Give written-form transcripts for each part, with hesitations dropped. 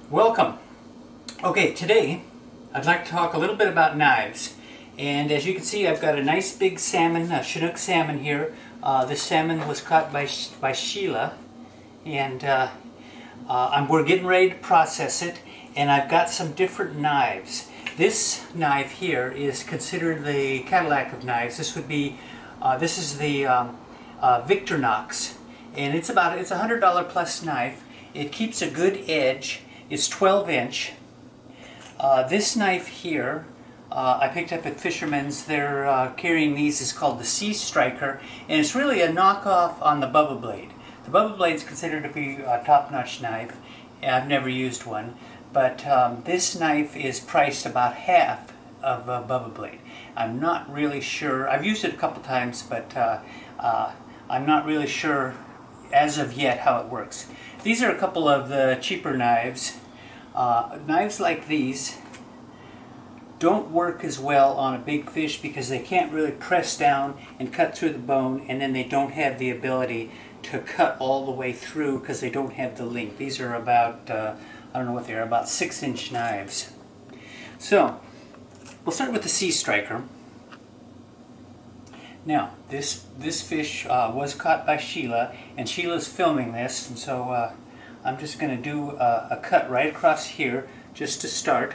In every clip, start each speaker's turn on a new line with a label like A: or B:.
A: Welcome. Okay, today I'd like to talk a little bit about knives. And as you can see, I've got a nice big salmon, a Chinook salmon here. This salmon was caught by Sheila, and we're getting ready to process it. And I've got some different knives. This knife here is considered the Cadillac of knives. This would be, this is the Victorinox, and it's a $100 plus knife. It keeps a good edge. It's 12-inch. This knife here, I picked up at Fisherman's. They're carrying these. It's called the Sea Striker, and it's really a knockoff on the Bubba Blade. The Bubba Blade is considered to be a top-notch knife. I've never used one, but this knife is priced about half of a Bubba Blade. I'm not really sure. I've used it a couple times, but I'm not really sure as of yet how it works. These are a couple of the cheaper knives. Knives like these don't work as well on a big fish because they can't really press down and cut through the bone, and then they don't have the ability to cut all the way through because they don't have the length. These are about, I don't know what they are, about 6-inch knives. So, we'll start with the Sea Striker. Now, this fish was caught by Sheila, and Sheila's filming this, and so I'm just going to do a cut right across here just to start.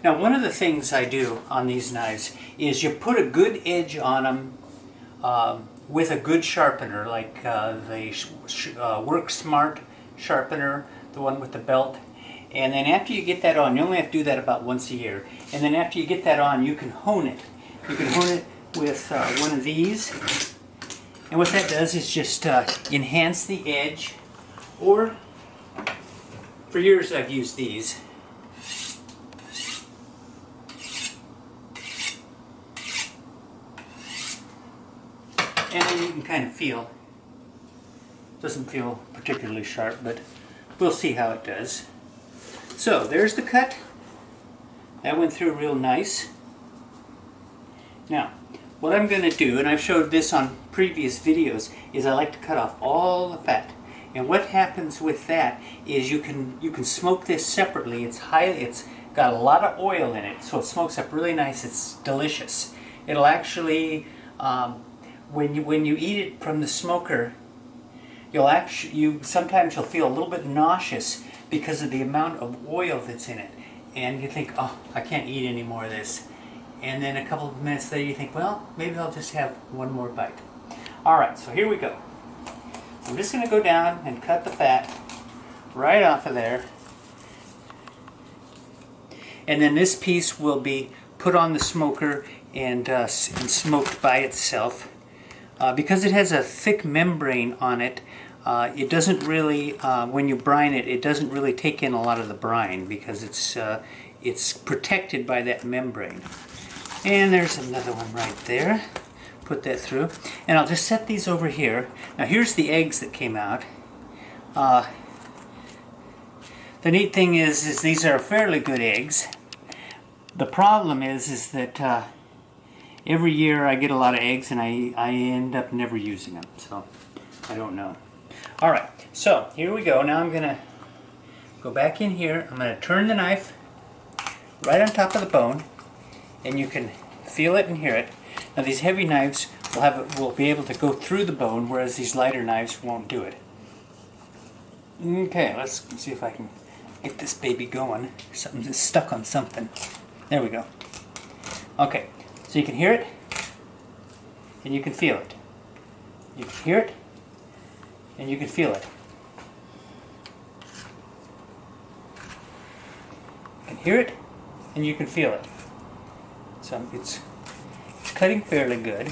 A: Now, one of the things I do on these knives is you put a good edge on them with a good sharpener, like the Work Smart sharpener, the one with the belt. And then after you get that on, you only have to do that about once a year. And then after you get that on, you can hone it. You can hone it with one of these, and what that does is just enhance the edge. Or for years I've used these, and then you can kind of feel. Doesn't feel particularly sharp, but we'll see how it does. So there's the cut. That went through real nice. Now, what I'm going to do, and I've showed this on previous videos, is I like to cut off all the fat. And what happens with that is you can smoke this separately. It's got a lot of oil in it, so it smokes up really nice. It's delicious. It'll actually, when you eat it from the smoker, sometimes you'll feel a little bit nauseous because of the amount of oil that's in it, and you think, oh, I can't eat any more of this. And then a couple of minutes later you think, well, maybe I'll just have one more bite. Alright, so here we go. I'm just going to go down and cut the fat right off of there. And then this piece will be put on the smoker and smoked by itself. Because it has a thick membrane on it, it doesn't really, when you brine it, it doesn't really take in a lot of the brine because it's protected by that membrane. And there's another one right there. Put that through. And I'll just set these over here. Now here's the eggs that came out. The neat thing is these are fairly good eggs. The problem is that every year I get a lot of eggs and I end up never using them. So I don't know. Alright, so here we go. Now I'm going to go back in here. I'm going to turn the knife right on top of the bone, and you can feel it and hear it. Now these heavy knives will be able to go through the bone, whereas these lighter knives won't do it. Okay, let's see if I can get this baby going. Something's stuck on something. There we go. Okay, so you can hear it, and you can feel it. You can hear it, and you can feel it. You can hear it, and you can feel it. So it's cutting fairly good.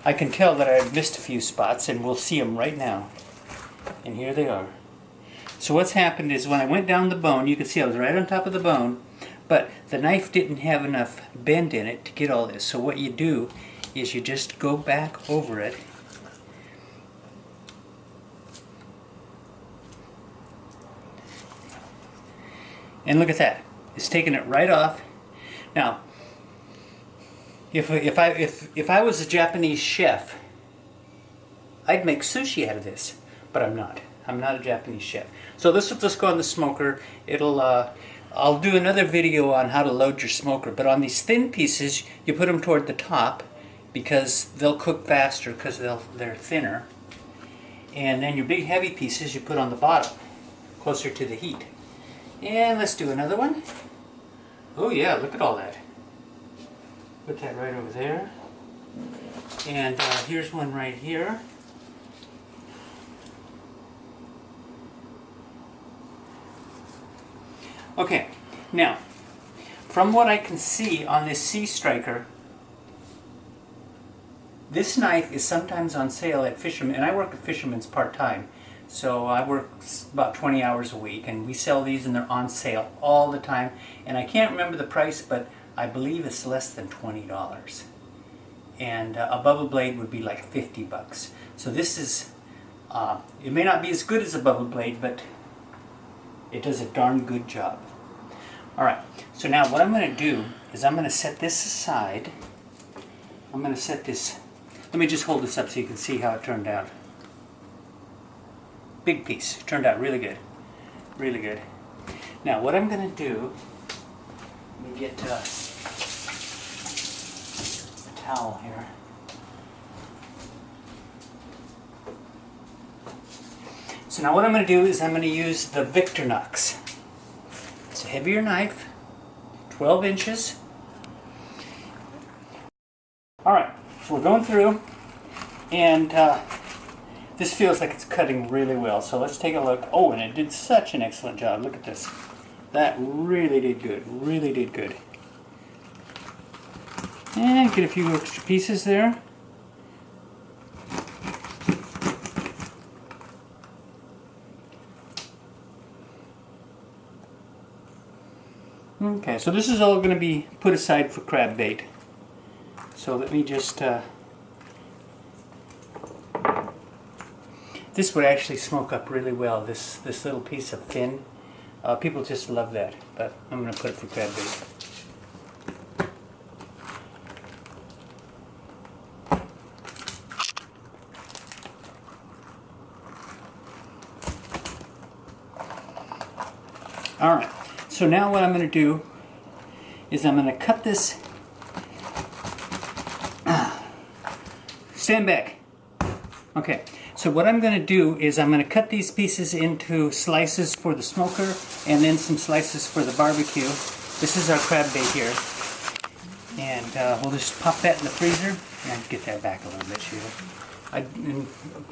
A: I can tell that I've missed a few spots, and we'll see them right now. And here they are. So what's happened is when I went down the bone, you can see I was right on top of the bone, but the knife didn't have enough bend in it to get all this. So what you do is you just go back over it. And look at that. It's taking it right off. Now, if I was a Japanese chef, I'd make sushi out of this, but I'm not. I'm not a Japanese chef. So this will just go on the smoker. It'll I'll do another video on how to load your smoker, but on these thin pieces you put them toward the top because they'll cook faster because they're thinner. And then your big heavy pieces you put on the bottom, closer to the heat. And let's do another one. Oh yeah, look at all that. Put that right over there. And here's one right here. Okay, now, from what I can see on this Sea Striker, this knife is sometimes on sale at Fisherman, and I work at Fisherman's part-time, so I work about 20 hours a week, and we sell these and they're on sale all the time, and I can't remember the price, but I believe it's less than $20. And a bubble blade would be like 50 bucks. So this is, it may not be as good as a bubble blade, but it does a darn good job. Alright, so now what I'm going to do is I'm going to set this aside. I'm going to set this, let me just hold this up so you can see how it turned out. Big piece, it turned out really good. Really good. Now what I'm going to do, let me get a towel here. So now what I'm going to do is I'm going to use the Victorinox. It's a heavier knife, 12 inches. Alright, so we're going through, and this feels like it's cutting really well. So let's take a look. Oh, and it did such an excellent job. Look at this. That really did good. Really did good. And get a few extra pieces there. Okay, so this is all going to be put aside for crab bait. So let me just, this would actually smoke up really well, this little piece of fin. People just love that, but I'm going to put it for crab bait. Alright, so now what I'm going to do is I'm going to cut this. Stand back. Okay, so what I'm going to do is I'm going to cut these pieces into slices for the smoker and then some slices for the barbecue. This is our crab bait here. And we'll just pop that in the freezer. And get that back a little bit, Sheila. I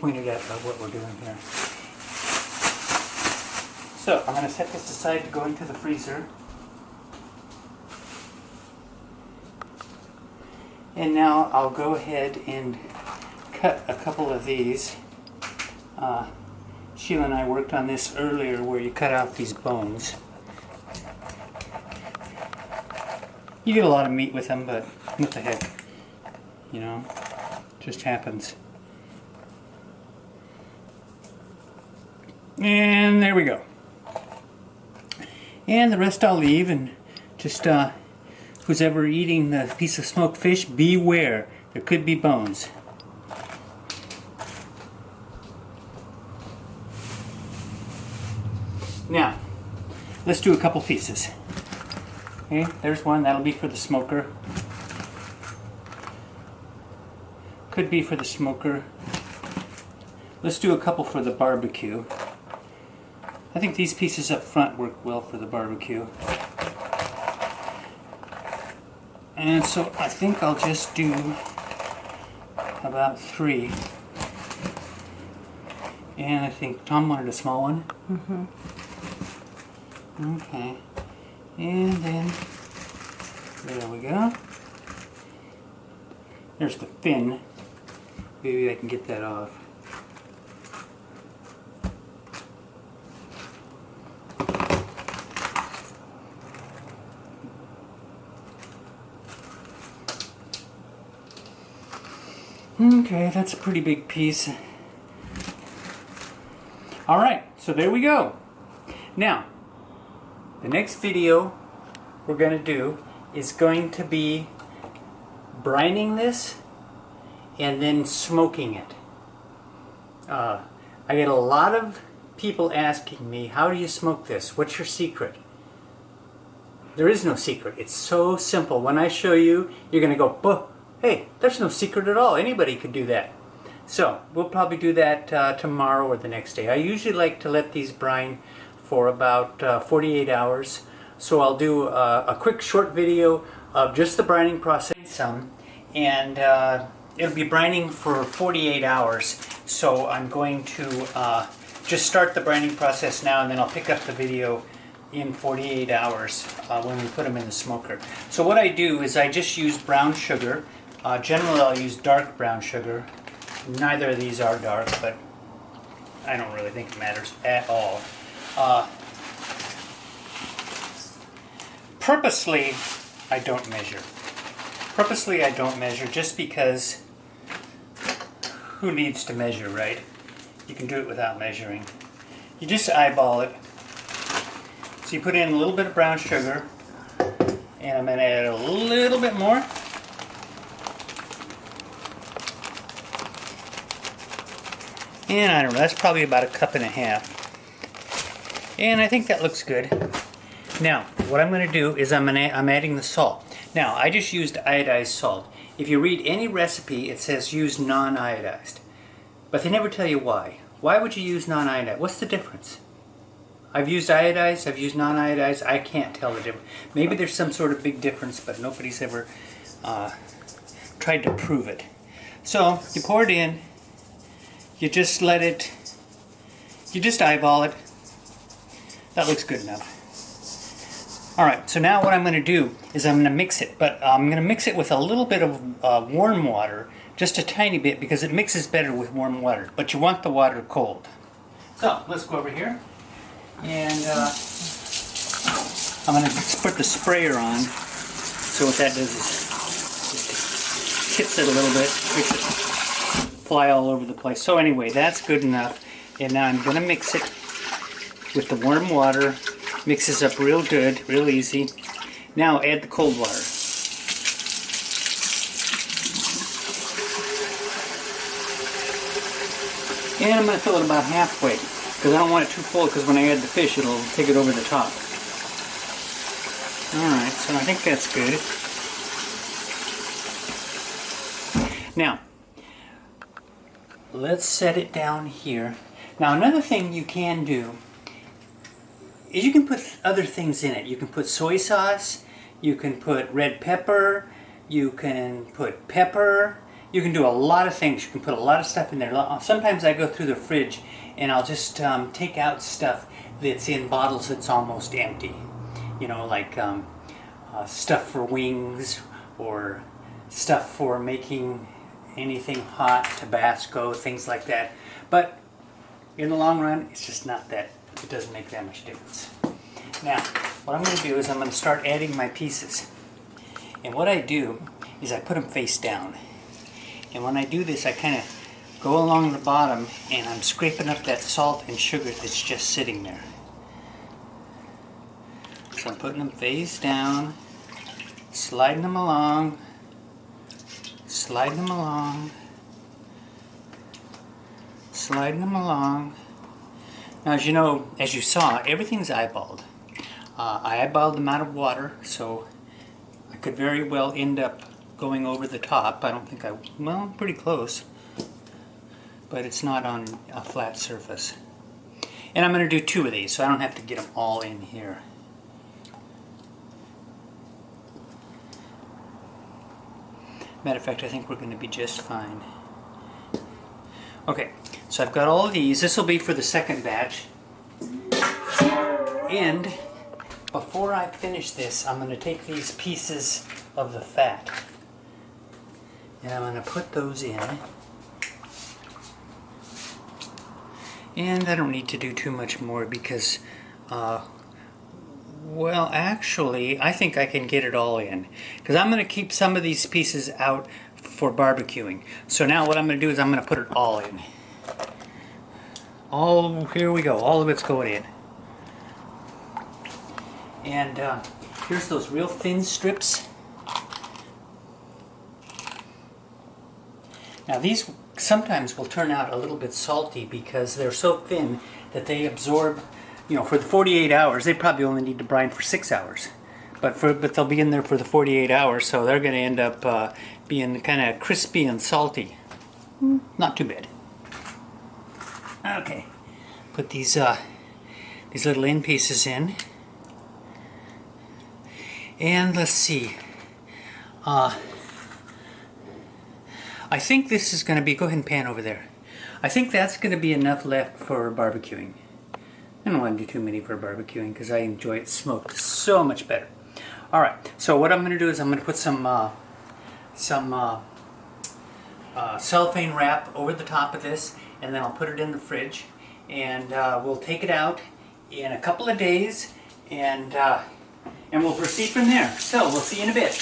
A: pointed at what we're doing here. So I'm going to set this aside to go into the freezer. And now I'll go ahead and cut a couple of these. Sheila and I worked on this earlier where you cut out these bones. You get a lot of meat with them, but what the heck, you know, just happens. And there we go. And the rest I'll leave, and just who's ever eating the piece of smoked fish, beware. There could be bones. Now, let's do a couple pieces. Okay, there's one. That'll be for the smoker. Could be for the smoker. Let's do a couple for the barbecue. I think these pieces up front work well for the barbecue. And so I think I'll just do about 3. And I think Tom wanted a small one. Mm-hmm. Okay. And then, there we go. There's the fin. Maybe I can get that off. Okay, that's a pretty big piece. Alright, so there we go. Now, the next video we're going to do is going to be brining this and then smoking it. I get a lot of people asking me, how do you smoke this? What's your secret? There is no secret. It's so simple. When I show you, you're going to go, oh, hey, there's no secret at all. Anybody could do that. So we'll probably do that tomorrow or the next day. I usually like to let these brine for about 48 hours. So I'll do a quick short video of just the brining process. And it'll be brining for 48 hours. So I'm going to just start the brining process now, and then I'll pick up the video in 48 hours when we put them in the smoker. So what I do is I just use brown sugar. Generally I'll use dark brown sugar. Neither of these are dark, but I don't really think it matters at all. Purposely I don't measure. Purposely I don't measure just because who needs to measure, right? You can do it without measuring. You just eyeball it. So you put in a little bit of brown sugar, and I'm going to add a little bit more. And I don't know, that's probably about 1.5 cups. And I think that looks good. Now, what I'm going to do is I'm adding the salt. Now, I just used iodized salt. If you read any recipe, it says use non-iodized. But they never tell you why. Why would you use non-iodized? What's the difference? I've used iodized, I've used non-iodized, I can't tell the difference. Maybe there's some sort of big difference, but nobody's ever tried to prove it. So, you pour it in, you just let it, you just eyeball it. That looks good enough. Alright, so now what I'm going to do is I'm going to mix it, but I'm going to mix it with a little bit of warm water, just a tiny bit, because it mixes better with warm water, but you want the water cold. So, let's go over here, and I'm going to put the sprayer on. So what that does is tips it a little bit, makes it fly all over the place. So anyway, that's good enough, and now I'm going to mix it with the warm water. Mixes up real good, real easy. Now add the cold water. And I'm going to fill it about halfway, because I don't want it too full, because when I add the fish it'll take it over the top. Alright, so I think that's good. Now, let's set it down here. Now another thing you can do is you can put other things in it. You can put soy sauce, you can put red pepper, you can put pepper, you can do a lot of things. You can put a lot of stuff in there. Sometimes I go through the fridge and I'll just take out stuff that's in bottles that's almost empty. You know, like stuff for wings, or stuff for making anything hot, Tabasco, things like that. But in the long run, it's just not that. It doesn't make that much difference. Now, what I'm going to do is I'm going to start adding my pieces. And what I do is I put them face down. And when I do this, I kind of go along the bottom and I'm scraping up that salt and sugar that's just sitting there. So I'm putting them face down, sliding them along, sliding them along, sliding them along. Now, as you know, as you saw, everything's eyeballed. I eyeballed the amount of water, so I could very well end up going over the top. I don't think well, pretty close, but it's not on a flat surface. And I'm going to do 2 of these, so I don't have to get them all in here. Matter of fact, I think we're going to be just fine. Okay, so I've got all of these. This will be for the second batch. And before I finish this, I'm going to take these pieces of the fat and I'm going to put those in. And I don't need to do too much more because, well, actually, I think I can get it all in. Because I'm going to keep some of these pieces out for barbecuing. So now what I'm going to do is I'm going to put it all in. Here we go. All of it's going in. And here's those real thin strips. Now these sometimes will turn out a little bit salty because they're so thin that they absorb, you know, for the 48 hours. They probably only need to brine for 6 hours. But they'll be in there for the 48 hours, so they're going to end up being kind of crispy and salty. Not too bad. Okay, put these little end pieces in, and let's see. I think this is going to be. Go ahead and pan over there. I think that's going to be enough left for barbecuing. I don't want to do too many for barbecuing because I enjoy it smoked so much better. All right, so what I'm going to do is I'm going to put some cellophane wrap over the top of this, and then I'll put it in the fridge, and we'll take it out in a couple of days, and we'll proceed from there. So we'll see you in a bit.